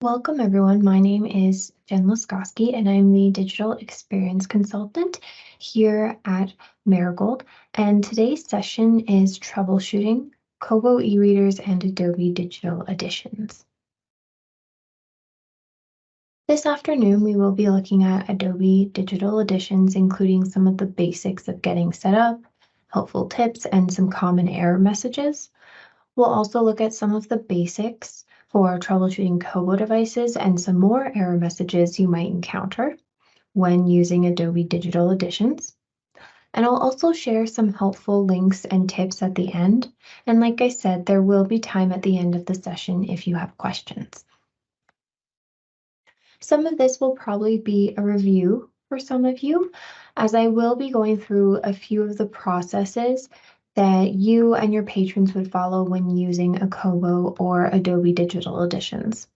Welcome, everyone. My name is Jen Laskowski, and I'm the Digital Experience Consultant here at Marigold. And today's session is Troubleshooting Kobo eReaders and Adobe Digital Editions. This afternoon, we will be looking at Adobe Digital Editions, including some of the basics of getting set up, helpful tips, and some common error messages. We'll also look at some of the basics for troubleshooting Kobo devices and some more error messages you might encounter when using Adobe Digital Editions. And I'll also share some helpful links and tips at the end. And like I said, there will be time at the end of the session if you have questions. Some of this will probably be a review for some of you, as I will be going through a few of the processes that you and your patrons would follow when using a Kobo or Adobe Digital Editions.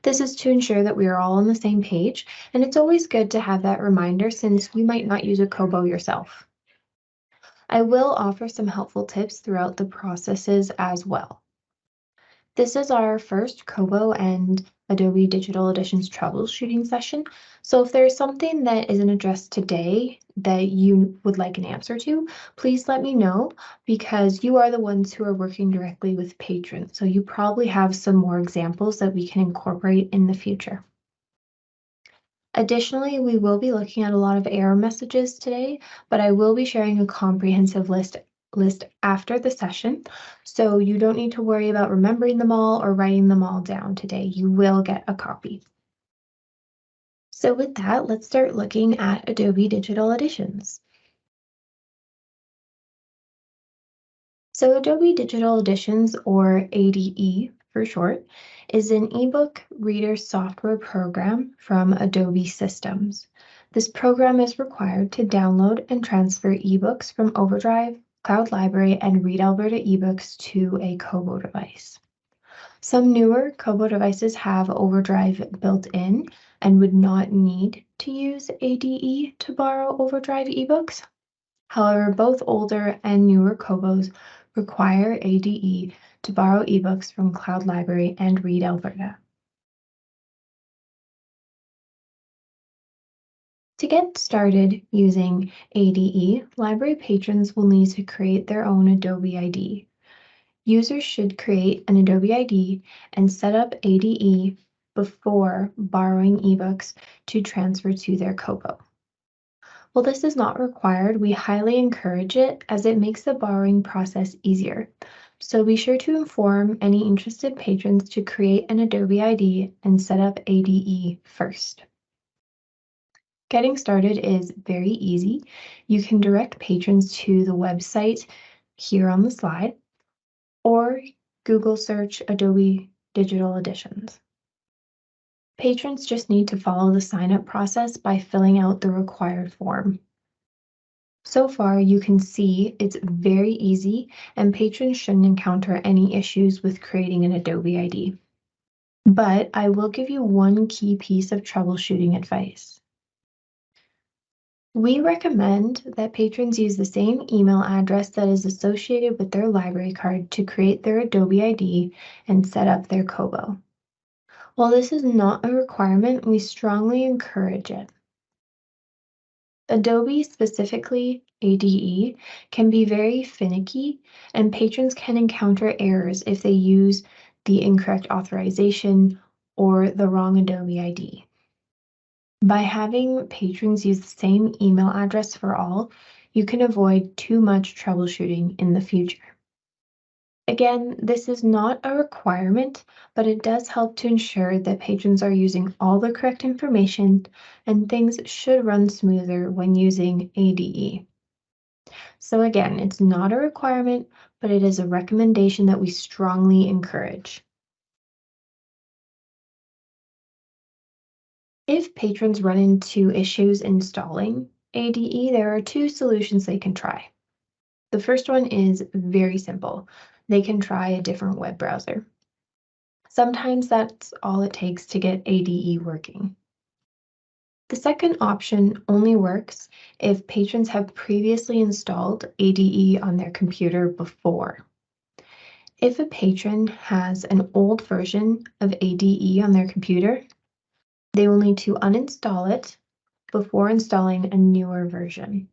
This is to ensure that we are all on the same page, and it's always good to have that reminder since you might not use a Kobo yourself. I will offer some helpful tips throughout the processes as well. This is our first Kobo and Adobe Digital Editions troubleshooting session. So if there's something that isn't addressed today that you would like an answer to, please let me know because you are the ones who are working directly with patrons. So you probably have some more examples that we can incorporate in the future. Additionally, we will be looking at a lot of error messages today, but I will be sharing a comprehensive list after the session, so you don't need to worry about remembering them all or writing them all down today. You will get a copy. So with that, let's start looking at Adobe Digital Editions. So Adobe Digital Editions, or ADE for short, is an eBook reader software program from Adobe Systems. This program is required to download and transfer ebooks from Overdrive, Cloud Library, and Read Alberta eBooks to a Kobo device. Some newer Kobo devices have Overdrive built in and would not need to use ADE to borrow Overdrive ebooks. However, both older and newer Kobos require ADE to borrow ebooks from Cloud Library and Read Alberta. To get started using ADE, library patrons will need to create their own Adobe ID. Users should create an Adobe ID and set up ADE before borrowing ebooks to transfer to their Kobo. While this is not required, we highly encourage it as it makes the borrowing process easier. So be sure to inform any interested patrons to create an Adobe ID and set up ADE first. Getting started is very easy. You can direct patrons to the website here on the slide, or Google search Adobe Digital Editions. Patrons just need to follow the sign-up process by filling out the required form. So far, you can see it's very easy and patrons shouldn't encounter any issues with creating an Adobe ID. But I will give you one key piece of troubleshooting advice. We recommend that patrons use the same email address that is associated with their library card to create their Adobe ID and set up their Kobo. While this is not a requirement, we strongly encourage it. Adobe, specifically ADE, can be very finicky, and patrons can encounter errors if they use the incorrect authorization or the wrong Adobe ID. By having patrons use the same email address for all, you can avoid too much troubleshooting in the future. Again, this is not a requirement, but it does help to ensure that patrons are using all the correct information and things should run smoother when using ADE. So again, it's not a requirement, but it is a recommendation that we strongly encourage. If patrons run into issues installing ADE, there are two solutions they can try. The first one is very simple. They can try a different web browser. Sometimes that's all it takes to get ADE working. The second option only works if patrons have previously installed ADE on their computer before. If a patron has an old version of ADE on their computer, they will need to uninstall it before installing a newer version.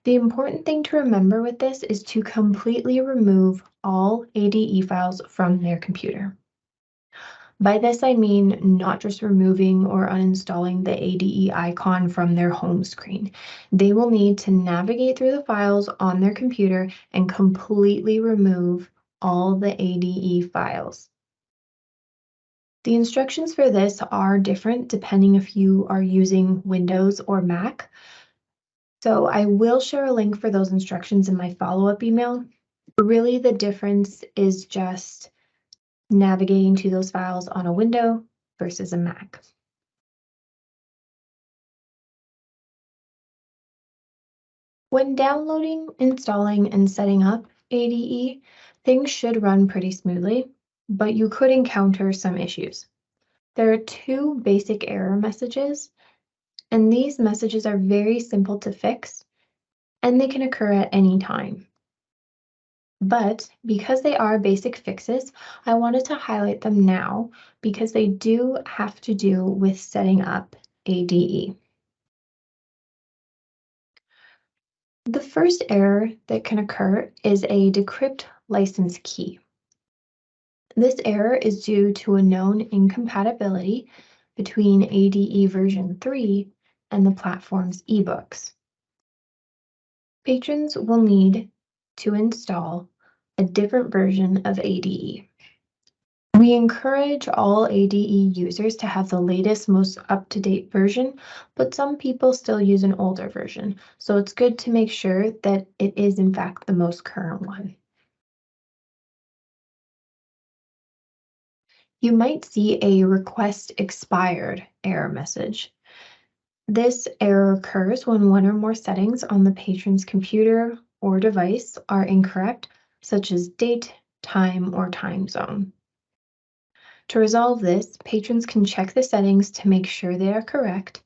The important thing to remember with this is to completely remove all ADE files from their computer. By this, I mean not just removing or uninstalling the ADE icon from their home screen. They will need to navigate through the files on their computer and completely remove all the ADE files. The instructions for this are different depending if you are using Windows or Mac. So I will share a link for those instructions in my follow-up email. Really, the difference is just navigating to those files on a window versus a Mac. When downloading, installing, and setting up ADE, things should run pretty smoothly, but you could encounter some issues. There are two basic error messages, and these messages are very simple to fix, and they can occur at any time. But because they are basic fixes, I wanted to highlight them now because they do have to do with setting up ADE. The first error that can occur is a decrypt license key. This error is due to a known incompatibility between ADE version 3 and the platform's eBooks. Patrons will need to install a different version of ADE. We encourage all ADE users to have the latest, most up-to-date version, but some people still use an older version, so it's good to make sure that it is in fact the most current one. You might see a request expired error message. This error occurs when one or more settings on the patron's computer or device are incorrect, such as date, time, or time zone. To resolve this, patrons can check the settings to make sure they are correct,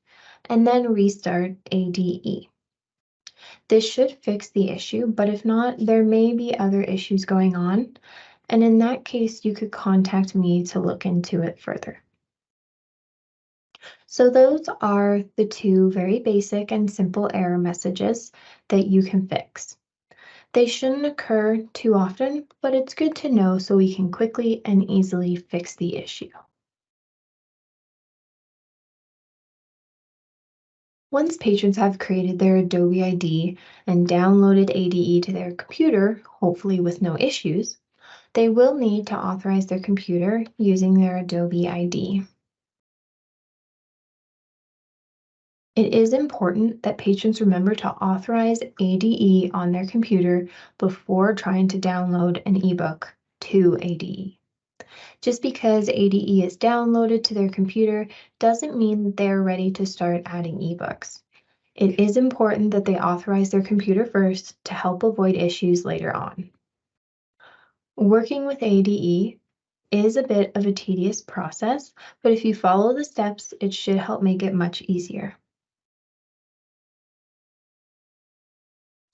and then restart ADE. This should fix the issue, but if not, there may be other issues going on, and in that case, you could contact me to look into it further. So those are the two very basic and simple error messages that you can fix. They shouldn't occur too often, but it's good to know so we can quickly and easily fix the issue. Once patrons have created their Adobe ID and downloaded ADE to their computer, hopefully with no issues, they will need to authorize their computer using their Adobe ID. It is important that patrons remember to authorize ADE on their computer before trying to download an eBook to ADE. Just because ADE is downloaded to their computer doesn't mean they're ready to start adding eBooks. It is important that they authorize their computer first to help avoid issues later on. Working with ADE is a bit of a tedious process, but if you follow the steps, it should help make it much easier.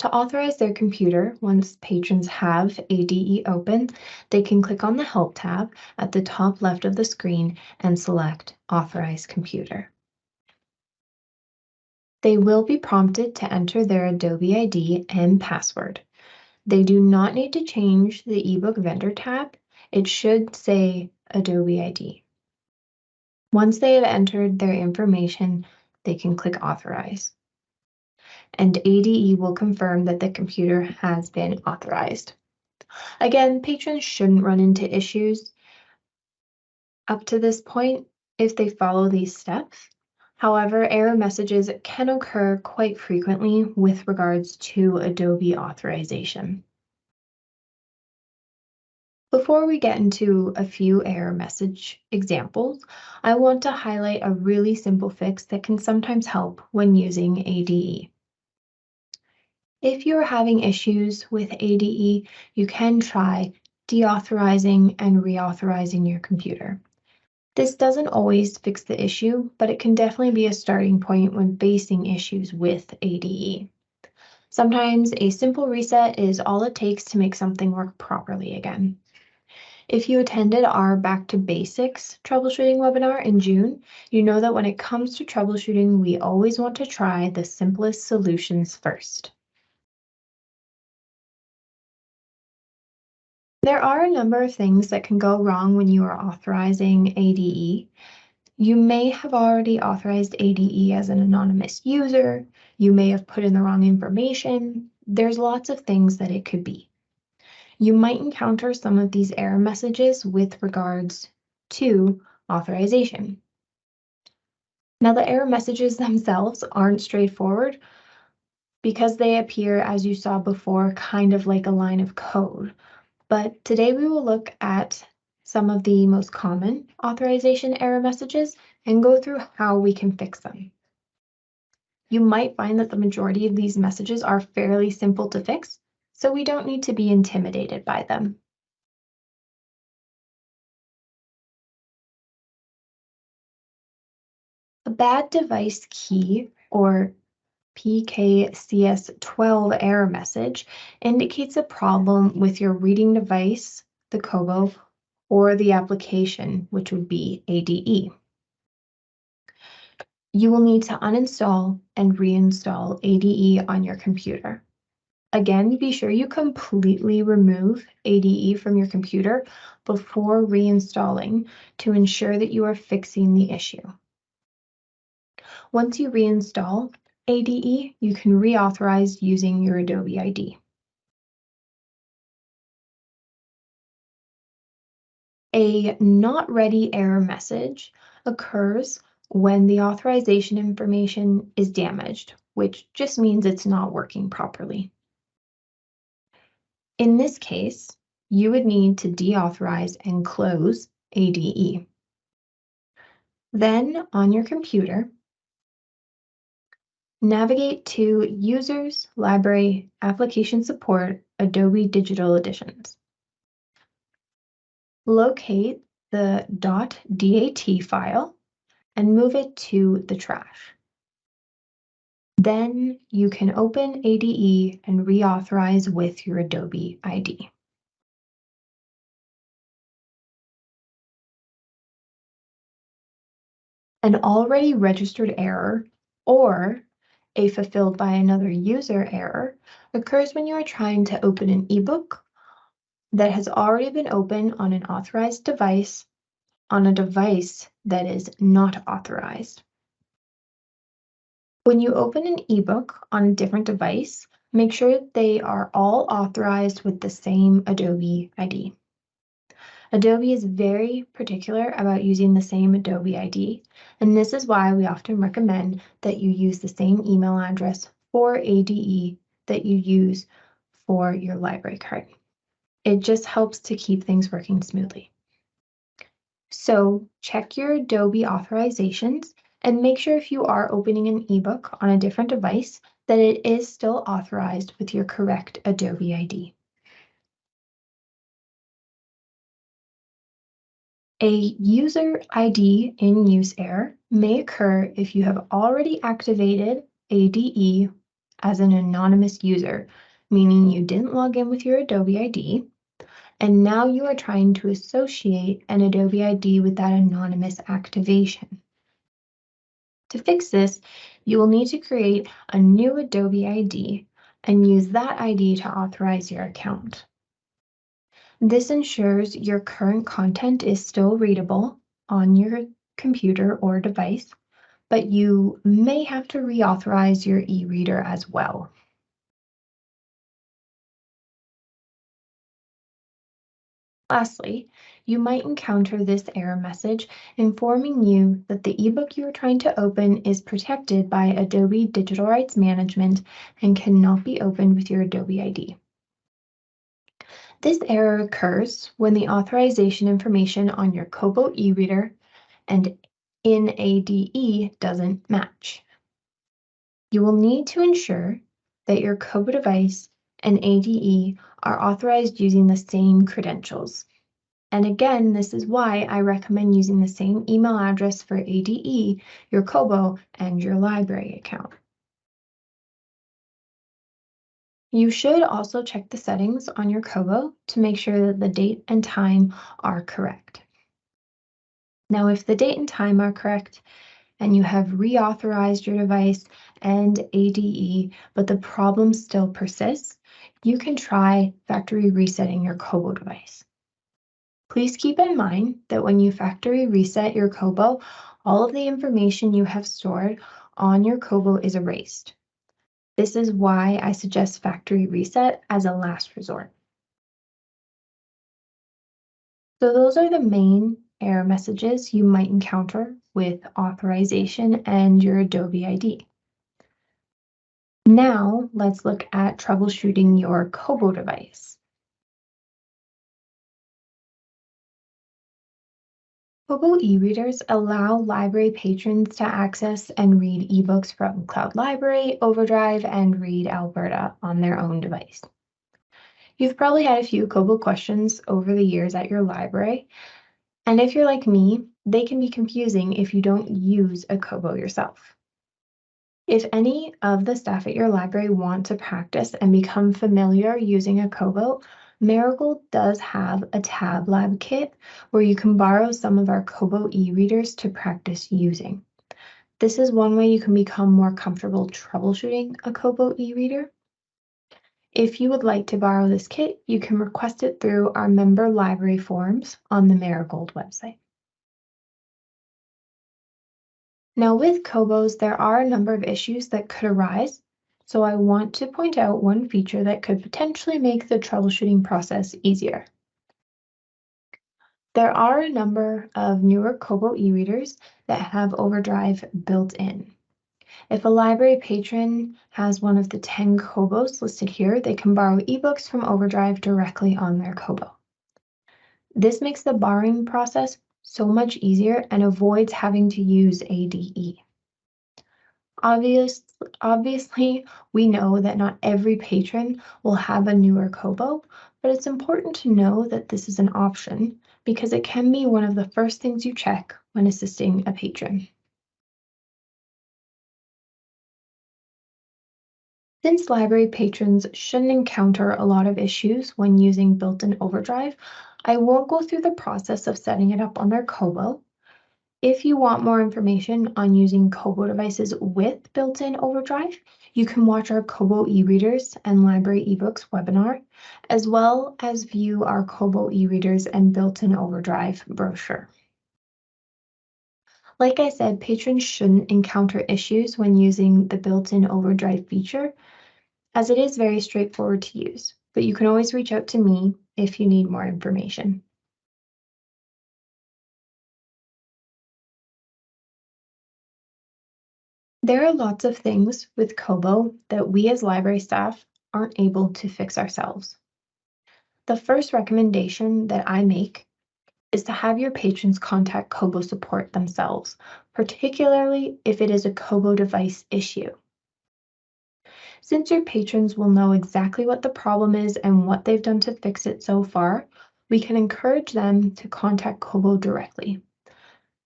To authorize their computer, once patrons have ADE open, they can click on the Help tab at the top left of the screen and select Authorize Computer. They will be prompted to enter their Adobe ID and password. They do not need to change the eBook vendor tab. It should say Adobe ID. Once they have entered their information, they can click Authorize. And ADE will confirm that the computer has been authorized. Again, patrons shouldn't run into issues up to this point if they follow these steps. However, error messages can occur quite frequently with regards to Adobe authorization. Before we get into a few error message examples, I want to highlight a really simple fix that can sometimes help when using ADE. If you're having issues with ADE, you can try deauthorizing and reauthorizing your computer. This doesn't always fix the issue, but it can definitely be a starting point when facing issues with ADE. Sometimes a simple reset is all it takes to make something work properly again. If you attended our Back to Basics troubleshooting webinar in June, you know that when it comes to troubleshooting, we always want to try the simplest solutions first. There are a number of things that can go wrong when you are authorizing ADE. You may have already authorized ADE as an anonymous user. You may have put in the wrong information. There's lots of things that it could be. You might encounter some of these error messages with regards to authorization. Now, the error messages themselves aren't straightforward because they appear, as you saw before, kind of like a line of code. But today we will look at some of the most common authorization error messages and go through how we can fix them. You might find that the majority of these messages are fairly simple to fix, so we don't need to be intimidated by them. A bad device key, or PKCS12 error message, indicates a problem with your reading device, the Kobo, or the application, which would be ADE. You will need to uninstall and reinstall ADE on your computer. Again, be sure you completely remove ADE from your computer before reinstalling to ensure that you are fixing the issue. Once you reinstall ADE, you can reauthorize using your Adobe ID. A not ready error message occurs when the authorization information is damaged, which just means it's not working properly. In this case, you would need to deauthorize and close ADE. Then, on your computer, navigate to Users, Library, Application Support, Adobe Digital Editions. Locate the .dat file and move it to the trash. Then you can open ADE and reauthorize with your Adobe ID. An already registered error or a fulfilled by another user error occurs when you are trying to open an eBook that has already been opened on an authorized device on a device that is not authorized. When you open an eBook on a different device, make sure they are all authorized with the same Adobe ID. Adobe is very particular about using the same Adobe ID, and this is why we often recommend that you use the same email address for ADE that you use for your library card. It just helps to keep things working smoothly. So check your Adobe authorizations and make sure if you are opening an ebook on a different device that it is still authorized with your correct Adobe ID. A user ID in use error may occur if you have already activated ADE as an anonymous user, meaning you didn't log in with your Adobe ID, and now you are trying to associate an Adobe ID with that anonymous activation. To fix this, you will need to create a new Adobe ID and use that ID to authorize your account. This ensures your current content is still readable on your computer or device, but you may have to reauthorize your e-reader as well. Lastly, you might encounter this error message informing you that the ebook you are trying to open is protected by Adobe Digital Rights Management and cannot be opened with your Adobe ID. This error occurs when the authorization information on your Kobo e-reader and in ADE doesn't match. You will need to ensure that your Kobo device and ADE are authorized using the same credentials. And again, this is why I recommend using the same email address for ADE, your Kobo, and your library account. You should also check the settings on your Kobo to make sure that the date and time are correct. Now, if the date and time are correct and you have reauthorized your device and ADE, but the problem still persists, you can try factory resetting your Kobo device. Please keep in mind that when you factory reset your Kobo, all of the information you have stored on your Kobo is erased. This is why I suggest factory reset as a last resort. So those are the main error messages you might encounter with authorization and your Adobe ID. Now let's look at troubleshooting your Kobo device. Kobo e-readers allow library patrons to access and read ebooks from Cloud Library, Overdrive, and Read Alberta on their own device. You've probably had a few Kobo questions over the years at your library, and if you're like me, they can be confusing if you don't use a Kobo yourself. If any of the staff at your library want to practice and become familiar using a Kobo, Marigold does have a Tab Lab kit where you can borrow some of our Kobo e-readers to practice using. This is one way you can become more comfortable troubleshooting a Kobo e-reader. If you would like to borrow this kit, you can request it through our member library forums on the Marigold website. Now with Kobos, there are a number of issues that could arise, so I want to point out one feature that could potentially make the troubleshooting process easier. There are a number of newer Kobo e-readers that have Overdrive built in. If a library patron has one of the 10 Kobos listed here, they can borrow ebooks from Overdrive directly on their Kobo. This makes the borrowing process so much easier and avoids having to use ADE. Obviously, we know that not every patron will have a newer Kobo, but it's important to know that this is an option because it can be one of the first things you check when assisting a patron. Since library patrons shouldn't encounter a lot of issues when using built-in Overdrive, I won't go through the process of setting it up on their Kobo. If you want more information on using Kobo devices with built-in Overdrive, you can watch our Kobo e-readers and library ebooks webinar, as well as view our Kobo e-readers and built-in Overdrive brochure. Like I said, patrons shouldn't encounter issues when using the built-in Overdrive feature, as it is very straightforward to use, but you can always reach out to me if you need more information. There are lots of things with Kobo that we as library staff aren't able to fix ourselves. The first recommendation that I make is to have your patrons contact Kobo support themselves, particularly if it is a Kobo device issue. Since your patrons will know exactly what the problem is and what they've done to fix it so far, we can encourage them to contact Kobo directly.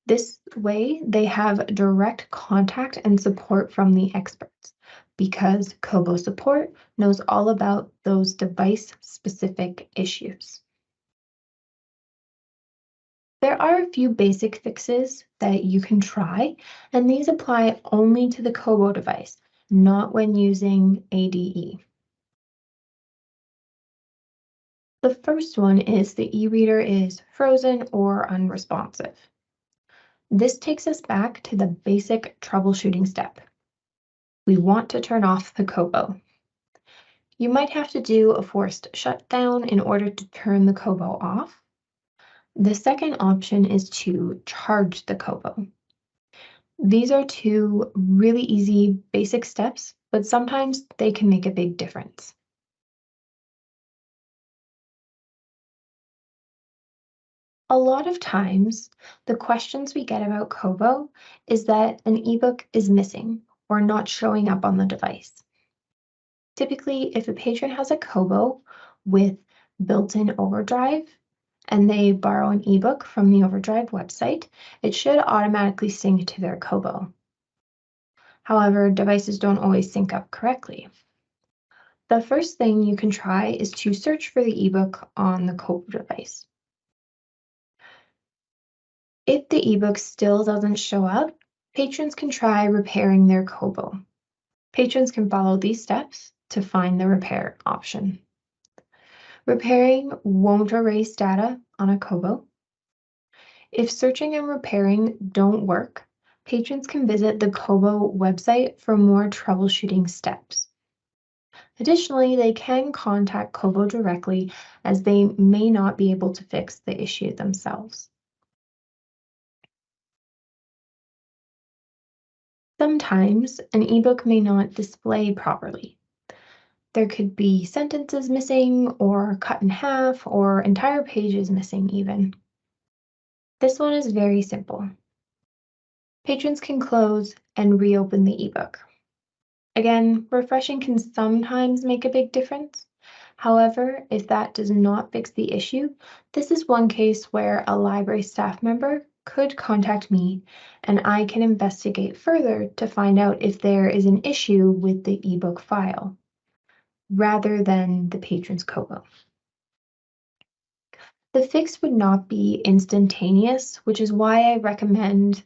This way, they have direct contact and support from the experts because Kobo support knows all about those device-specific issues. There are a few basic fixes that you can try, and these apply only to the Kobo device, not when using ADE. The first one is the e-reader is frozen or unresponsive. This takes us back to the basic troubleshooting step. We want to turn off the Kobo. You might have to do a forced shutdown in order to turn the Kobo off. The second option is to charge the Kobo. These are two really easy basic steps, but sometimes they can make a big difference. A lot of times, the questions we get about Kobo is that an ebook is missing or not showing up on the device. Typically, if a patron has a Kobo with built-in Overdrive and they borrow an ebook from the Overdrive website, it should automatically sync to their Kobo. However, devices don't always sync up correctly. The first thing you can try is to search for the ebook on the Kobo device. If the ebook still doesn't show up, patrons can try repairing their Kobo. Patrons can follow these steps to find the repair option. Repairing won't erase data on a Kobo. If searching and repairing don't work, patrons can visit the Kobo website for more troubleshooting steps. Additionally, they can contact Kobo directly as they may not be able to fix the issue themselves. Sometimes an ebook may not display properly. There could be sentences missing or cut in half or entire pages missing even. This one is very simple. Patrons can close and reopen the ebook. Again, refreshing can sometimes make a big difference. However, if that does not fix the issue, this is one case where a library staff member could contact me and I can investigate further to find out if there is an issue with the ebook file, rather than the patron's Kobo. The fix would not be instantaneous, which is why I recommend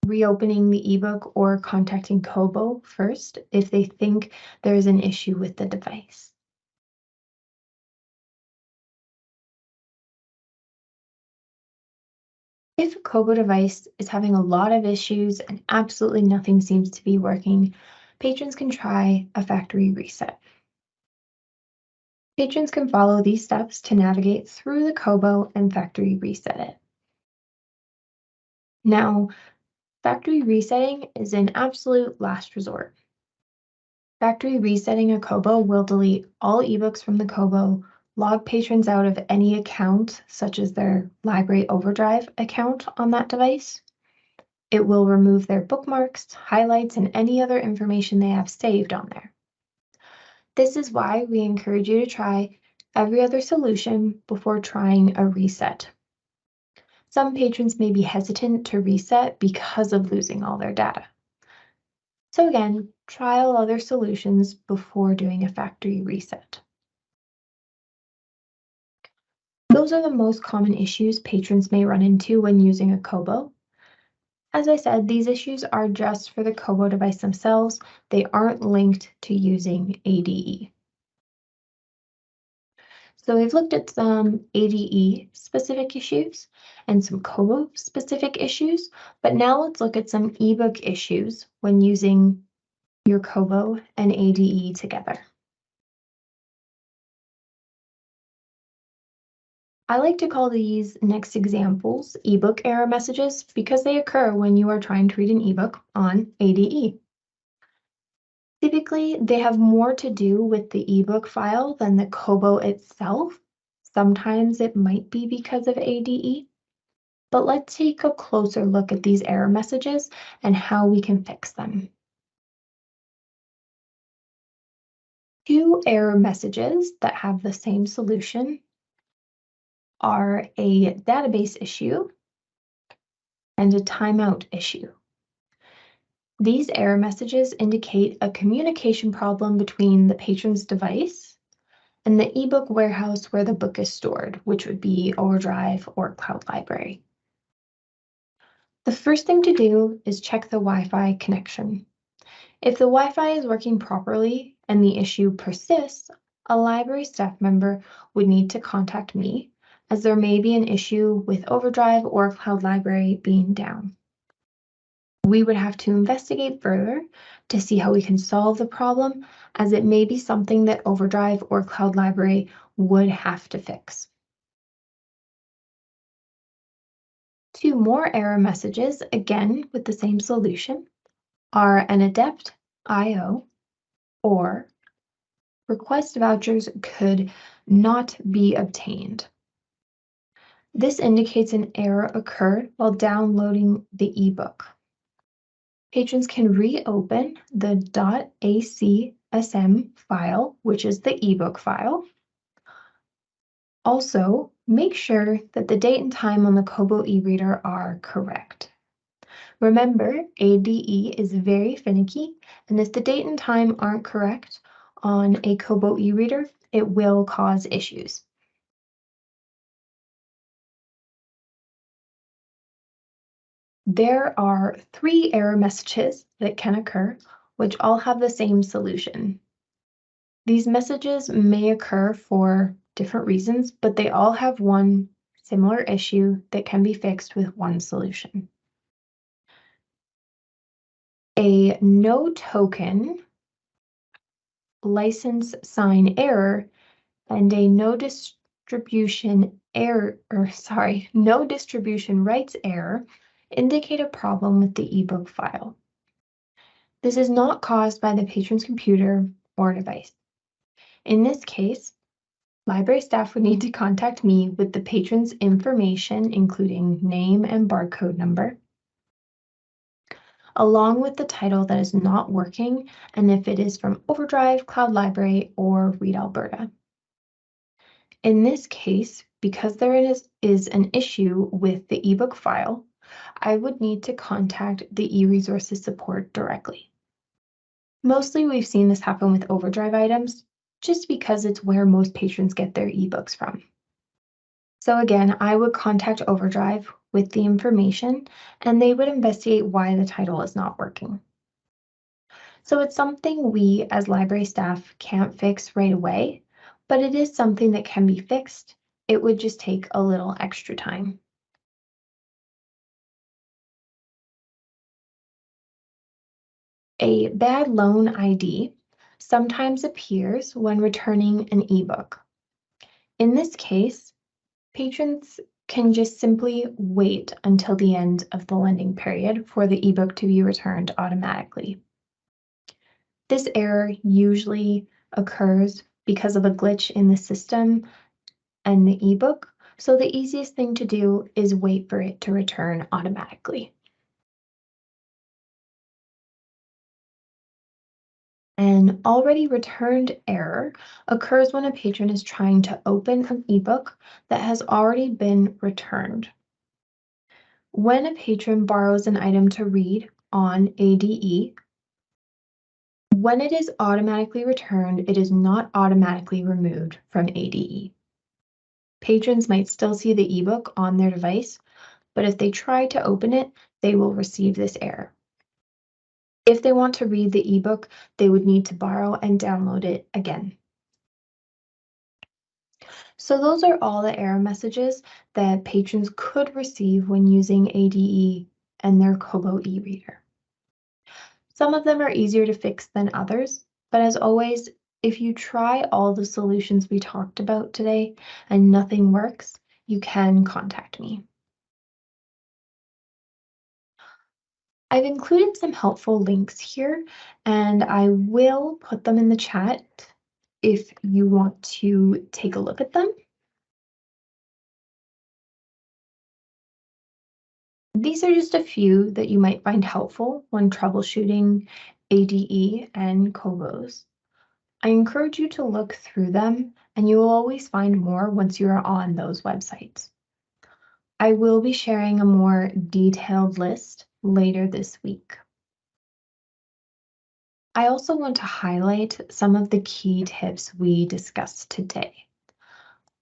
reopening the ebook or contacting Kobo first if they think there is an issue with the device. If a Kobo device is having a lot of issues and absolutely nothing seems to be working, patrons can try a factory reset. Patrons can follow these steps to navigate through the Kobo and factory reset it. Now, factory resetting is an absolute last resort. Factory resetting a Kobo will delete all ebooks from the Kobo, log patrons out of any account, such as their Library Overdrive account on that device. It will remove their bookmarks, highlights, and any other information they have saved on there. This is why we encourage you to try every other solution before trying a reset. Some patrons may be hesitant to reset because of losing all their data. So again, trial other solutions before doing a factory reset. Those are the most common issues patrons may run into when using a Kobo. As I said, these issues are just for the Kobo device themselves. They aren't linked to using ADE. So we've looked at some ADE specific issues and some Kobo specific issues, but now let's look at some eBook issues when using your Kobo and ADE together. I like to call these next examples eBook error messages because they occur when you are trying to read an eBook on ADE. Typically, they have more to do with the eBook file than the Kobo itself. Sometimes it might be because of ADE, but let's take a closer look at these error messages and how we can fix them. Two error messages that have the same solution are a database issue and a timeout issue. These error messages indicate a communication problem between the patron's device and the eBook warehouse where the book is stored, which would be Overdrive or Cloud Library. The first thing to do is check the Wi-Fi connection. If the Wi-Fi is working properly and the issue persists, a library staff member would need to contact me, as there may be an issue with Overdrive or Cloud Library being down. We would have to investigate further to see how we can solve the problem, as it may be something that Overdrive or Cloud Library would have to fix. Two more error messages, again with the same solution, are an adept IO or request vouchers could not be obtained. This indicates an error occurred while downloading the ebook. Patrons can reopen the .acsm file, which is the ebook file. Also, make sure that the date and time on the Kobo eReader are correct. Remember, ADE is very finicky, and if the date and time aren't correct, on a Kobo eReader, it will cause issues. There are 3 error messages that can occur, which all have the same solution. These messages may occur for different reasons, but they all have one similar issue that can be fixed with one solution. A no token license sign error and a no distribution rights error indicate a problem with the eBook file. This is not caused by the patron's computer or device. In this case, library staff would need to contact me with the patron's information, including name and barcode number, along with the title that is not working, and if it is from Overdrive, Cloud Library, or Read Alberta. In this case, because there is an issue with the eBook file, I would need to contact the eResources support directly. Mostly we've seen this happen with Overdrive items, just because it's where most patrons get their ebooks from. So again, I would contact Overdrive with the information, and they would investigate why the title is not working. So it's something we as library staff can't fix right away, but it is something that can be fixed. It would just take a little extra time. A bad loan ID sometimes appears when returning an ebook. In this case, patrons can just simply wait until the end of the lending period for the ebook to be returned automatically. This error usually occurs because of a glitch in the system and the ebook, so the easiest thing to do is wait for it to return automatically. An already returned error occurs when a patron is trying to open an ebook that has already been returned. When a patron borrows an item to read on ADE, when it is automatically returned, it is not automatically removed from ADE. Patrons might still see the ebook on their device, but if they try to open it, they will receive this error. If they want to read the ebook, they would need to borrow and download it again. So those are all the error messages that patrons could receive when using ADE and their Kobo e-reader. Some of them are easier to fix than others, but as always, if you try all the solutions we talked about today and nothing works, you can contact me. I've included some helpful links here, and I will put them in the chat if you want to take a look at them. These are just a few that you might find helpful when troubleshooting ADE and Kobos. I encourage you to look through them, and you will always find more once you are on those websites. I will be sharing a more detailed list later this week. I also want to highlight some of the key tips we discussed today.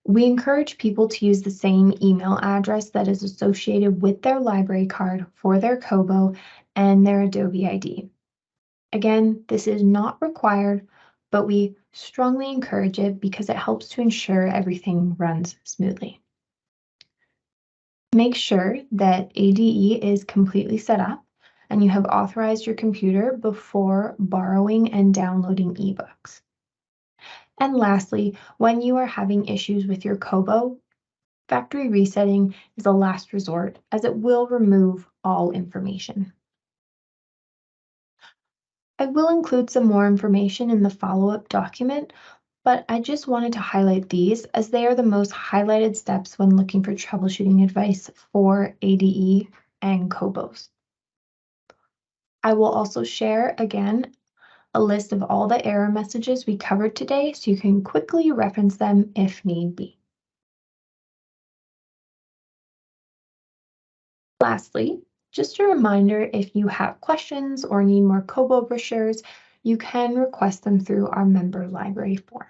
We encourage people to use the same email address that is associated with their library card for their Kobo and their Adobe ID. Again, this is not required, but we strongly encourage it because it helps to ensure everything runs smoothly. Make sure that ADE is completely set up and you have authorized your computer before borrowing and downloading ebooks. And lastly, when you are having issues with your Kobo, factory resetting is a last resort as it will remove all information. I will include some more information in the follow-up document, but I just wanted to highlight these as they are the most highlighted steps when looking for troubleshooting advice for ADE and Kobos. I will also share again a list of all the error messages we covered today so you can quickly reference them if need be. Lastly, just a reminder, if you have questions or need more Kobo brochures, you can request them through our member library form.